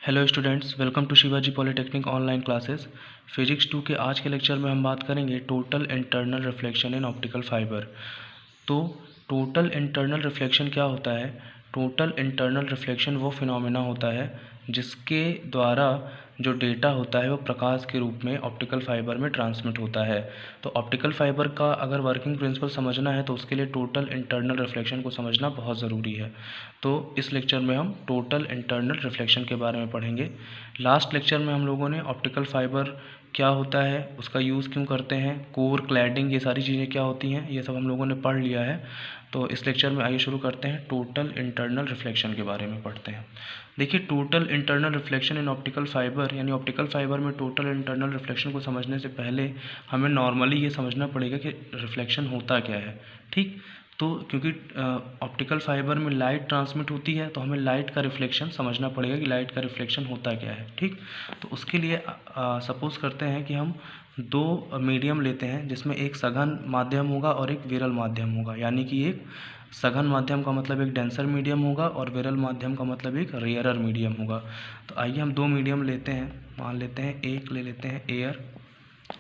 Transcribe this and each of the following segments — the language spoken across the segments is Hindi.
Hello students, welcome to Shivaji polytechnic online classes. Physics 2 के आज के लेक्चर में हम बात करेंगे total internal reflection in optical fiber. तो टोटल इंटरनल रिफ्लेक्शन क्या होता है? टोटल इंटरनल रिफ्लेक्शन वो फिनोमेना होता है जिसके द्वारा जो डेटा होता है वो प्रकाश के रूप में ऑप्टिकल फाइबर में ट्रांसमिट होता है। तो ऑप्टिकल फाइबर का अगर वर्किंग प्रिंसिपल समझना है तो उसके लिए टोटल इंटरनल रिफ्लेक्शन को समझना बहुत ज़रूरी है। तो इस लेक्चर में हम टोटल इंटरनल रिफ्लेक्शन के बारे में पढ़ेंगे। लास्ट लेक्चर में हम लोगों ने ऑप्टिकल फाइबर क्या होता है, उसका यूज़ क्यों करते हैं, कोर, क्लैडिंग, ये सारी चीज़ें क्या होती हैं, ये सब हम लोगों ने पढ़ लिया है। तो इस लेक्चर में आइए शुरू करते हैं, टोटल इंटरनल रिफ्लेक्शन के बारे में पढ़ते हैं। देखिए, total internal reflection in optical fibre यानी ऑप्टिकल फाइबर में टोटल इंटरनल रिफ्लेक्शन को समझने से पहले हमें नॉर्मली ये समझना पड़ेगा कि रिफ्लेक्शन होता क्या है। ठीक, तो क्योंकि ऑप्टिकल फाइबर में लाइट ट्रांसमिट होती है तो हमें लाइट का रिफ्लेक्शन समझना पड़ेगा कि लाइट का रिफ्लेक्शन होता क्या है। ठीक, तो उसके लिए सपोज़ करते हैं कि हम दो मीडियम लेते हैं जिसमें एक सघन माध्यम होगा और एक विरल माध्यम होगा। यानी कि एक सघन माध्यम का मतलब एक डेंसर मीडियम होगा और विरल माध्यम का मतलब एक रेयरर मीडियम होगा। तो आइए हम दो मीडियम लेते हैं। मान लेते हैं एक ले लेते हैं एयर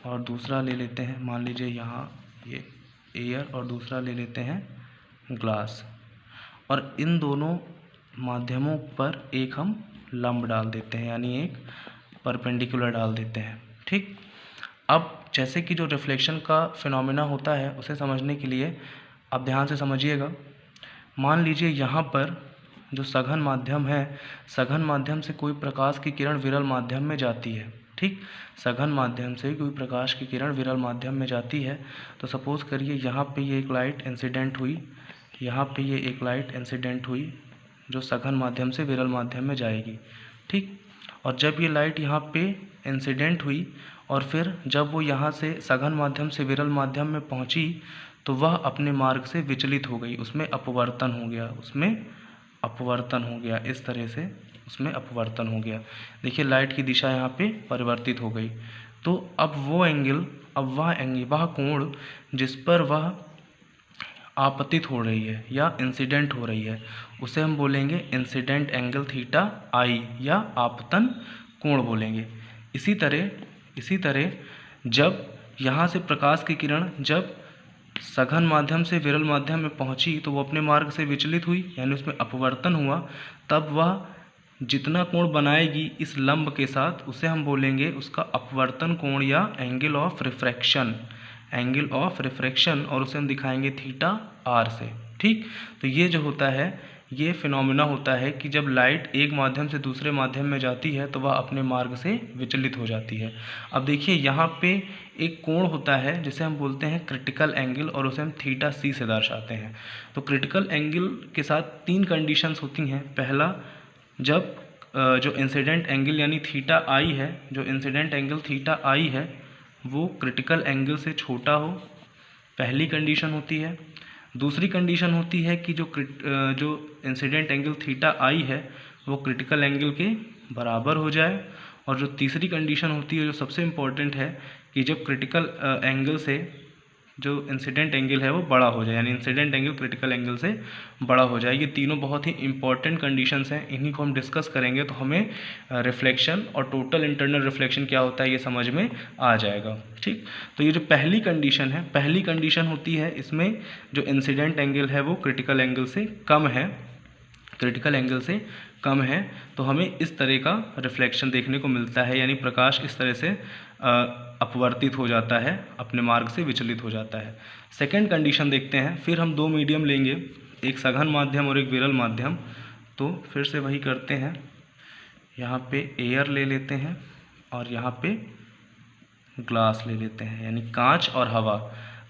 और दूसरा ले लेते हैं, मान लीजिए यहाँ ये एयर, और दूसरा ले लेते हैं ग्लास। और इन दोनों माध्यमों पर एक हम लंब डाल देते हैं, यानी एक परपेंडिकुलर डाल देते हैं। ठीक, अब जैसे कि जो रिफ्लेक्शन का फिनोमेना होता है उसे समझने के लिए आप ध्यान से समझिएगा। मान लीजिए यहाँ पर जो सघन माध्यम है, सघन माध्यम से कोई प्रकाश की किरण विरल माध्यम में जाती है। ठीक, सघन माध्यम से कोई प्रकाश की किरण विरल माध्यम में जाती है। तो सपोज़ करिए यहाँ पे ये एक लाइट इंसिडेंट हुई, यहाँ पे ये एक लाइट इंसिडेंट हुई जो सघन माध्यम से विरल माध्यम में जाएगी। ठीक, और जब ये लाइट यहाँ पे इंसिडेंट हुई और फिर जब वो यहाँ से सघन माध्यम से विरल माध्यम में पहुँची तो वह अपने मार्ग से विचलित हो गई, उसमें अपवर्तन हो गया, उसमें अपवर्तन हो गया, इस तरह से उसमें अपवर्तन हो गया। देखिए लाइट की दिशा यहाँ पे परिवर्तित हो गई। तो अब वो एंगल, अब वह कोण जिस पर वह आपतित हो रही है या इंसिडेंट हो रही है उसे हम बोलेंगे इंसिडेंट एंगल थीटा आई या आपतन कोण बोलेंगे। इसी तरह जब यहाँ से प्रकाश की किरण जब सघन माध्यम से विरल माध्यम में पहुँची तो वो अपने मार्ग से विचलित हुई, यानी उसमें अपवर्तन हुआ। तब वह जितना कोण बनाएगी इस लंब के साथ उसे हम बोलेंगे उसका अपवर्तन कोण या angle of refraction, angle of refraction, और उसे हम दिखाएंगे थीटा आर से। ठीक, तो ये जो होता है ये फिनोमेना होता है कि जब लाइट एक माध्यम से दूसरे माध्यम में जाती है तो वह अपने मार्ग से विचलित हो जाती है। अब देखिए यहाँ पे एक कोण होता है जिसे हम बोलते हैं क्रिटिकल एंगल और उसे हम थीटा सी से दर्शाते हैं। तो क्रिटिकल एंगल के साथ तीन कंडीशंस होती हैं। पहला, जब जो इंसिडेंट एंगल यानी थीटा आई है, जो इंसिडेंट एंगल थीटा आई है वो क्रिटिकल एंगल से छोटा हो, पहली कंडीशन होती है। दूसरी कंडीशन होती है कि जो इंसिडेंट एंगल थीटा आई है वो क्रिटिकल एंगल के बराबर हो जाए। और जो तीसरी कंडीशन होती है जो सबसे इम्पोर्टेंट है कि जब क्रिटिकल एंगल से जो इंसिडेंट एंगल है वो बड़ा हो जाए, यानी इंसिडेंट एंगल क्रिटिकल एंगल से बड़ा हो जाए। ये तीनों बहुत ही इंपॉर्टेंट कंडीशंस हैं, इन्हीं को हम डिस्कस करेंगे तो हमें रिफ्लेक्शन और टोटल इंटरनल रिफ्लेक्शन क्या होता है ये समझ में आ जाएगा। ठीक, तो ये जो पहली कंडीशन है, पहली कंडीशन होती है इसमें जो इंसिडेंट एंगल है वो क्रिटिकल एंगल से कम है, क्रिटिकल एंगल से कम है, तो हमें इस तरह का रिफ्लेक्शन देखने को मिलता है, यानी प्रकाश इस तरह से अपवर्तित हो जाता है, अपने मार्ग से विचलित हो जाता है। सेकंड कंडीशन देखते हैं। फिर हम दो मीडियम लेंगे, एक सघन माध्यम और एक विरल माध्यम। तो फिर से वही करते हैं, यहाँ पे एयर ले लेते हैं और यहाँ पे ग्लास ले लेते हैं, यानी कांच और हवा।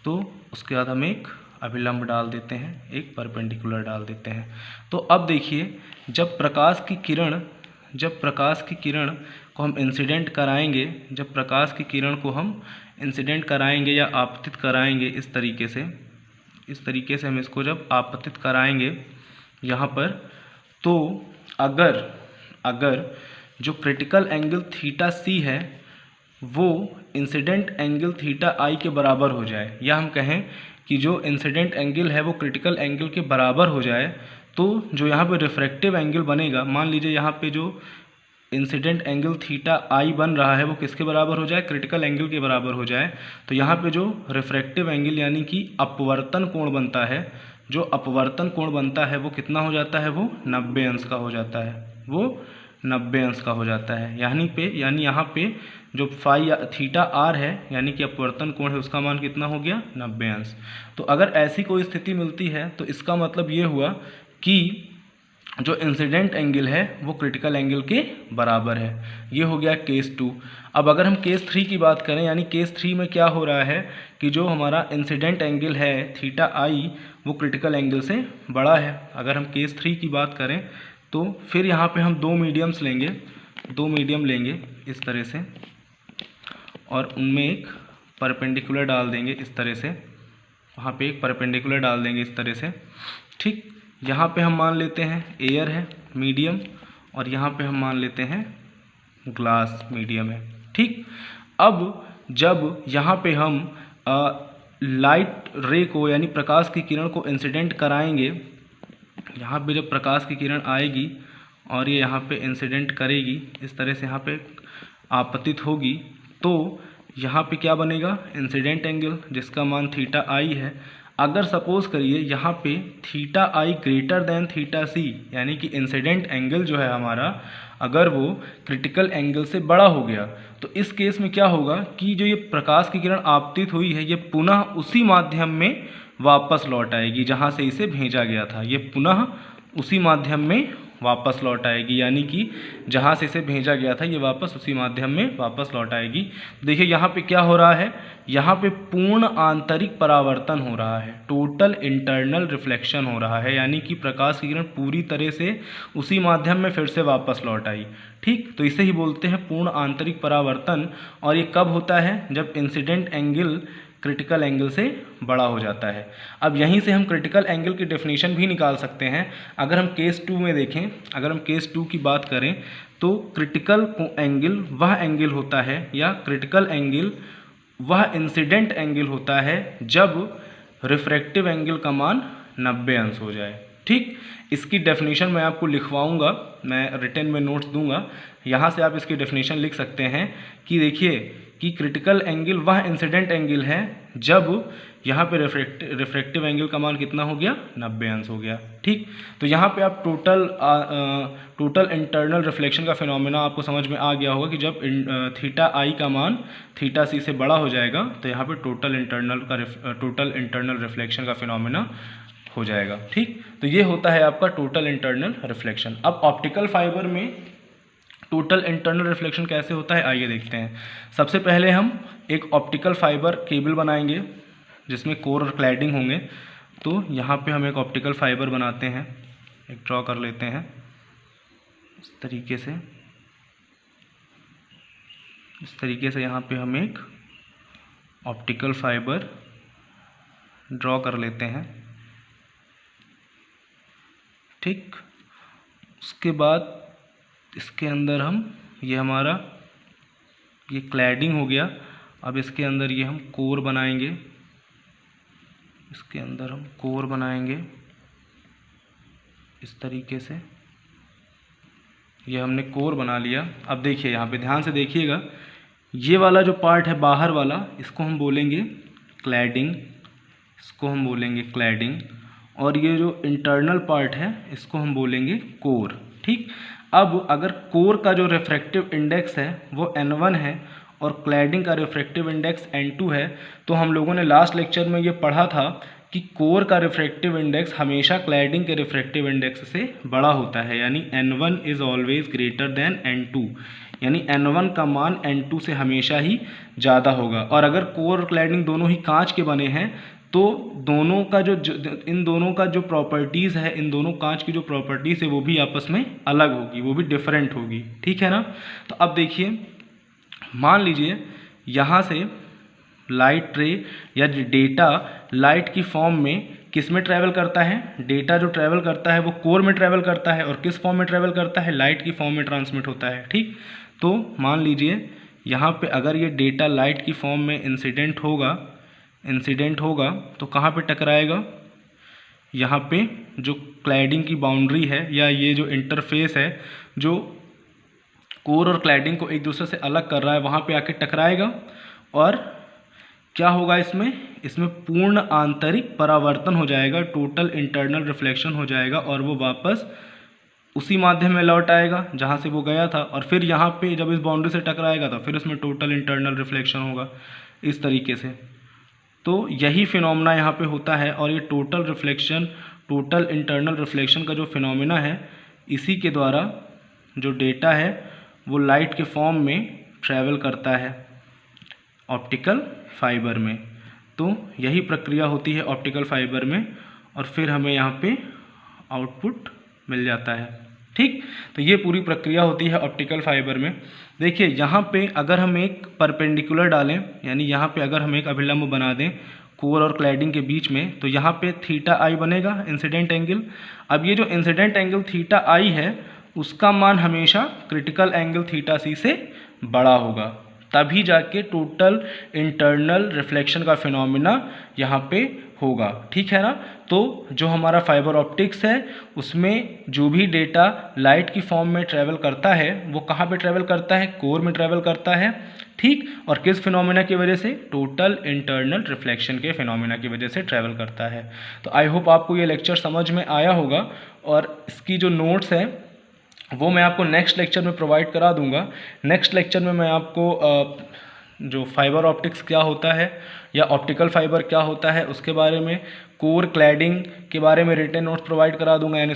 तो उसके बाद हम एक अभिलंब डाल देते हैं, एक परपेंडिकुलर डाल देते हैं। तो अब देखिए जब प्रकाश की किरण को हम इंसिडेंट कराएंगे, जब प्रकाश की किरण को हम इंसिडेंट कराएंगे या आपतित कराएंगे इस तरीके से हम इसको जब आपतित कराएंगे यहाँ पर, तो अगर जो क्रिटिकल एंगल थीटा सी है वो इंसिडेंट एंगल थीटा आई के बराबर हो जाए, या हम कहें कि जो इंसिडेंट एंगल है वो क्रिटिकल एंगल के बराबर हो जाए, तो जो यहाँ पे रिफ्रैक्टिव एंगल बनेगा, मान लीजिए यहाँ पे जो इंसिडेंट एंगल थीटा आई बन रहा है वो किसके बराबर हो जाए, क्रिटिकल एंगल के बराबर हो जाए। तो यहाँ पे जो रिफ्रैक्टिव एंगल यानी कि अपवर्तन कोण बनता है, जो अपवर्तन कोण बनता है वो कितना हो जाता है, वो 90 अंश का हो जाता है, वो 90 अंश का हो जाता है। यानी यहाँ पे जो फाई थीटा आर है यानी कि अपवर्तन कोण है उसका मान कितना हो गया, 90 अंश। तो अगर ऐसी कोई स्थिति मिलती है तो इसका मतलब ये हुआ कि जो इंसिडेंट एंगल है वो क्रिटिकल एंगल के बराबर है। ये हो गया केस 2। अब अगर हम केस 3 की बात करें, यानी केस 3 में क्या हो रहा है कि जो हमारा इंसिडेंट एंगल है थीटा आई वो क्रिटिकल एंगल से बड़ा है। अगर हम केस 3 की बात करें तो फिर यहाँ पे हम दो मीडियम लेंगे इस तरह से, और उनमें एक परपेंडिकुलर डाल देंगे इस तरह से, वहाँ पे एक परपेंडिकुलर डाल देंगे इस तरह से। ठीक, यहाँ पे हम मान लेते हैं एयर है मीडियम, और यहाँ पे हम मान लेते हैं ग्लास मीडियम है। ठीक, अब जब यहाँ पे हम लाइट रे को यानी प्रकाश की किरण को इंसिडेंट कराएंगे, यहाँ पे जब प्रकाश की किरण आएगी और ये यहाँ पे इंसिडेंट करेगी, इस तरह से यहाँ पे आपतित होगी, तो यहाँ पे क्या बनेगा, इंसिडेंट एंगल जिसका मान थीटा आई है। अगर सपोज करिए यहाँ पे थीटा आई ग्रेटर देन थीटा सी, यानी कि इंसिडेंट एंगल जो है हमारा अगर वो क्रिटिकल एंगल से बड़ा हो गया, तो इस केस में क्या होगा कि जो ये प्रकाश की किरण आपतित हुई है ये पुनः उसी माध्यम में वापस लौट आएगी जहाँ से इसे भेजा गया था। ये पुनः उसी माध्यम में वापस लौट आएगी, यानी कि जहाँ से इसे भेजा गया था ये वापस उसी माध्यम में वापस लौट आएगी। देखिए यहाँ पे क्या हो रहा है, यहाँ पे पूर्ण आंतरिक परावर्तन हो रहा है, टोटल इंटरनल रिफ्लेक्शन हो रहा है, यानी कि प्रकाश की किरण पूरी तरह से उसी माध्यम में फिर से वापस लौट आई। ठीक, तो इसे ही बोलते हैं पूर्ण आंतरिक परावर्तन। और ये कब होता है, जब इंसिडेंट एंगल क्रिटिकल एंगल से बड़ा हो जाता है। अब यहीं से हम क्रिटिकल एंगल की डेफिनेशन भी निकाल सकते हैं। अगर हम केस 2 में देखें, अगर हम केस 2 की बात करें तो क्रिटिकल एंगल वह एंगल होता है, या क्रिटिकल एंगल वह इंसिडेंट एंगल होता है जब रिफ्रैक्टिव एंगल का मान 90 अंश हो जाए। ठीक, इसकी डेफिनेशन मैं आपको लिखवाऊंगा, मैं रिटन में नोट्स दूंगा, यहाँ से आप इसकी डेफिनेशन लिख सकते हैं कि देखिए कि क्रिटिकल एंगल वह इंसिडेंट एंगल है जब यहाँ पे रिफ्रैक्टिव एंगल का मान कितना हो गया, 90 अंश हो गया। ठीक, तो यहाँ पे आप टोटल इंटरनल रिफ्लेक्शन का फिनोमेना आपको समझ में आ गया होगा कि जब थीटा आई का मान थीटा सी से बड़ा हो जाएगा तो यहाँ पे टोटल इंटरनल रिफ्लेक्शन का फिनोमेना हो जाएगा। ठीक, तो ये होता है आपका टोटल इंटरनल रिफ्लेक्शन। अब ऑप्टिकल फाइबर में टोटल इंटरनल रिफ्लेक्शन कैसे होता है आइए देखते हैं। सबसे पहले हम एक ऑप्टिकल फाइबर केबल बनाएंगे जिसमें कोर और क्लैडिंग होंगे। तो यहाँ पे हम एक ऑप्टिकल फाइबर बनाते हैं, एक ड्रॉ कर लेते हैं इस तरीके से यहाँ पे हम एक ऑप्टिकल फाइबर ड्रॉ कर लेते हैं। ठीक, उसके बाद इसके अंदर हम ये हमारा ये क्लैडिंग हो गया। अब इसके अंदर ये हम कोर बनाएंगे, इसके अंदर हम कोर बनाएंगे इस तरीके से, ये हमने कोर बना लिया। अब देखिए यहाँ पे ध्यान से देखिएगा, ये वाला जो पार्ट है बाहर वाला इसको हम बोलेंगे क्लैडिंग, और ये जो इंटरनल पार्ट है इसको हम बोलेंगे कोर। ठीक, अब अगर कोर का जो रिफ्रैक्टिव इंडेक्स है वो n1 है और क्लैडिंग का रिफ्रैक्टिव इंडेक्स n2 है, तो हम लोगों ने लास्ट लेक्चर में ये पढ़ा था कि कोर का रिफ्रैक्टिव इंडेक्स हमेशा क्लैडिंग के रिफ्रैक्टिव इंडेक्स से बड़ा होता है, यानी n1 is always greater than n2, यानी n1 का मान n2 से हमेशा ही ज़्यादा होगा। और अगर कोर और क्लैडिंग दोनों ही कांच के बने हैं तो इन दोनों का जो प्रॉपर्टीज़ है, इन दोनों कांच की जो प्रॉपर्टीज़ है वो भी आपस में अलग होगी, वो भी डिफरेंट होगी। ठीक है ना। तो अब देखिए, मान लीजिए यहाँ से लाइट रे या डेटा लाइट की फॉर्म में किस में ट्रैवल करता है, डेटा जो ट्रैवल करता है वो कोर में ट्रैवल करता है, और किस फॉर्म में ट्रैवल करता है, लाइट की फॉर्म में ट्रांसमिट होता है। ठीक, तो मान लीजिए यहाँ पे अगर ये डेटा लाइट की फॉर्म में इंसिडेंट होगा तो कहाँ पे टकराएगा, यहाँ पे जो क्लैडिंग की बाउंड्री है या ये जो इंटरफेस है जो कोर और क्लैडिंग को एक दूसरे से अलग कर रहा है वहाँ पे आके टकराएगा और क्या होगा इसमें पूर्ण आंतरिक परावर्तन हो जाएगा, टोटल इंटरनल रिफ्लेक्शन हो जाएगा और वो वापस उसी माध्यम में लौट आएगा जहाँ से वो गया था। और फिर यहाँ पे जब इस बाउंड्री से टकराएगा तो फिर इसमें टोटल इंटरनल रिफ्लेक्शन होगा इस तरीके से। तो यही फिनोमेना यहाँ पे होता है और ये टोटल इंटरनल रिफ्लेक्शन का जो फिनोमेना है, इसी के द्वारा जो डेटा है वो लाइट के फॉर्म में ट्रैवल करता है ऑप्टिकल फाइबर में। तो यही प्रक्रिया होती है ऑप्टिकल फाइबर में और फिर हमें यहाँ पे आउटपुट मिल जाता है। ठीक, तो ये पूरी प्रक्रिया होती है ऑप्टिकल फाइबर में। देखिए यहाँ पे अगर हम एक परपेंडिकुलर डालें, यानी यहाँ पे अगर हम एक अभिलंब बना दें कोर और क्लैडिंग के बीच में, तो यहाँ पे थीटा आई बनेगा इंसिडेंट एंगल। अब ये जो इंसिडेंट एंगल थीटा आई है उसका मान हमेशा क्रिटिकल एंगल थीटा सी से बड़ा होगा, तभी जाके टोटल इंटरनल रिफ्लेक्शन का फिनोमिना यहाँ पे होगा। ठीक है ना। तो जो हमारा फाइबर ऑप्टिक्स है उसमें जो भी डेटा लाइट की फॉर्म में ट्रैवल करता है वो कहाँ पे ट्रैवल करता है, कोर में ट्रैवल करता है। ठीक, और किस फिनोमिना की वजह से, टोटल इंटरनल रिफ्लेक्शन के फिनोमिना की वजह से ट्रैवल करता है। तो आई होप आपको ये लेक्चर समझ में आया होगा और इसकी जो नोट्स है वो मैं आपको नेक्स्ट लेक्चर में प्रोवाइड करा दूंगा। नेक्स्ट लेक्चर में मैं आपको जो फाइबर ऑप्टिक्स क्या होता है या ऑप्टिकल फाइबर क्या होता है उसके बारे में, कोर क्लैडिंग के बारे में रिटन नोट्स प्रोवाइड करा दूंगा, यानी